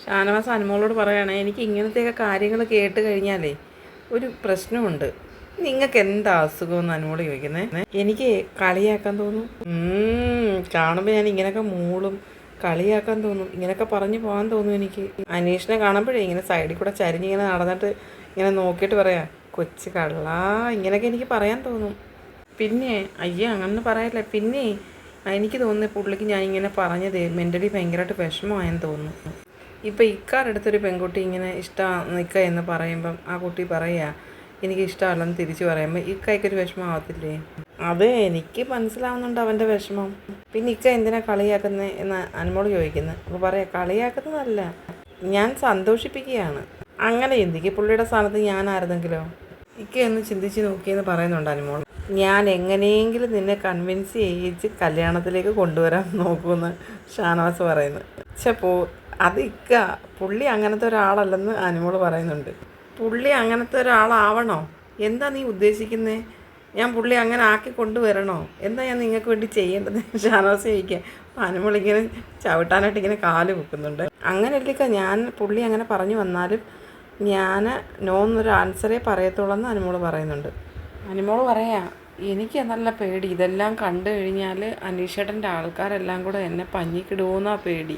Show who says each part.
Speaker 1: ഷാനവാസ് അനുമോളോട് പറയുകയാണ്, എനിക്ക് ഇങ്ങനത്തെയൊക്കെ കാര്യങ്ങൾ കേട്ട് കഴിഞ്ഞാലേ ഒരു പ്രശ്നമുണ്ട്. നിങ്ങൾക്ക് എന്താ അസുഖമെന്ന് അനുമോള് ചോദിക്കുന്നത്. എനിക്ക് കളിയാക്കാൻ തോന്നും. കാണുമ്പോൾ ഞാൻ ഇങ്ങനെയൊക്കെ മൂളും, കളിയാക്കാൻ തോന്നും, ഇങ്ങനെയൊക്കെ പറഞ്ഞു പോകാൻ തോന്നും എനിക്ക്. അനീഷിനെ കാണുമ്പോഴേ ഇങ്ങനെ സൈഡിൽ കൂടെ ചരിഞ്ഞിങ്ങനെ നടന്നിട്ട് ഇങ്ങനെ നോക്കിയിട്ട് പറയാം, കൊച്ചു കള്ളാ, ഇങ്ങനെയൊക്കെ എനിക്ക് പറയാൻ തോന്നും. പിന്നെ അയ്യോ അങ്ങനെ പറയല്ലേ. പിന്നെ എനിക്ക് തോന്നുന്നത് പുള്ളിക്ക് ഞാൻ ഇങ്ങനെ പറഞ്ഞത് മെൻ്റലി ഭയങ്കരമായിട്ട് വിഷമമായെന്ന് തോന്നുന്നു. ഇപ്പോൾ ഇക്കാരടുത്തൊരു പെൺകുട്ടി ഇങ്ങനെ ഇഷ്ടമാണ് നിൽക്കുക എന്ന് പറയുമ്പം ആ കുട്ടി പറയുക എനിക്ക് ഇഷ്ടമല്ലെന്ന് തിരിച്ചു പറയുമ്പോൾ ഇക്കയ്ക്കൊരു വിഷമമാവത്തില്ലേ? അത് എനിക്ക് മനസ്സിലാവുന്നുണ്ട് അവൻ്റെ വിഷമം. പിന്നെ ഇക്ക എന്തിനാ കളിയാക്കുന്നത് എന്ന് അനുമോള് ചോദിക്കുന്നത്. അപ്പോൾ പറയാം, കളിയാക്കുന്നതല്ല, ഞാൻ സന്തോഷിപ്പിക്കുകയാണ്. അങ്ങനെ ചിന്തിക്കും. പുള്ളിയുടെ സ്ഥാനത്ത് ഞാനായിരുന്നെങ്കിലോ? ഇക്ക ഒന്ന് ചിന്തിച്ച് നോക്കിയെന്ന് പറയുന്നുണ്ട് അനുമോൾ. ഞാൻ എങ്ങനെയെങ്കിലും നിന്നെ കൺവിൻസ് ചെയ്യിച്ച് കല്യാണത്തിലേക്ക് കൊണ്ടുവരാൻ നോക്കുമെന്ന് ഷാനവാസ് പറയുന്നു. അത് ഇക്ക, പുള്ളി അങ്ങനത്തെ ഒരാളല്ലെന്ന് അനുമോൾ പറയുന്നുണ്ട്. പുള്ളി അങ്ങനത്തെ ഒരാളാവണോ? എന്താ നീ ഉദ്ദേശിക്കുന്നത്? ഞാൻ പുള്ളി അങ്ങനെ ആക്കി കൊണ്ടുവരണോ? എന്താ ഞാൻ നിങ്ങൾക്ക് വേണ്ടി ചെയ്യേണ്ടത്? ഷാനവാസ് ചോദിക്കുക. അപ്പോൾ അനുമോളിങ്ങനെ ചവിട്ടാനായിട്ട് ഇങ്ങനെ കാല് വെക്കുന്നുണ്ട്. അങ്ങനെയല്ലിക്ക, ഞാൻ പുള്ളി അങ്ങനെ പറഞ്ഞു വന്നാലും ഞാൻ നോ എന്നൊരു ആൻസറേ പറയത്തുള്ളൂ എന്ന് അനുമോൾ പറയുന്നുണ്ട്. അനുമോൾ പറയാ, എനിക്ക് നല്ല പേടി, ഇതെല്ലാം കണ്ടു കഴിഞ്ഞാൽ അനീഷേട്ടൻ്റെ ആൾക്കാരെല്ലാം കൂടെ എന്നെ പഞ്ഞിക്കിടുമോന്നാ പേടി.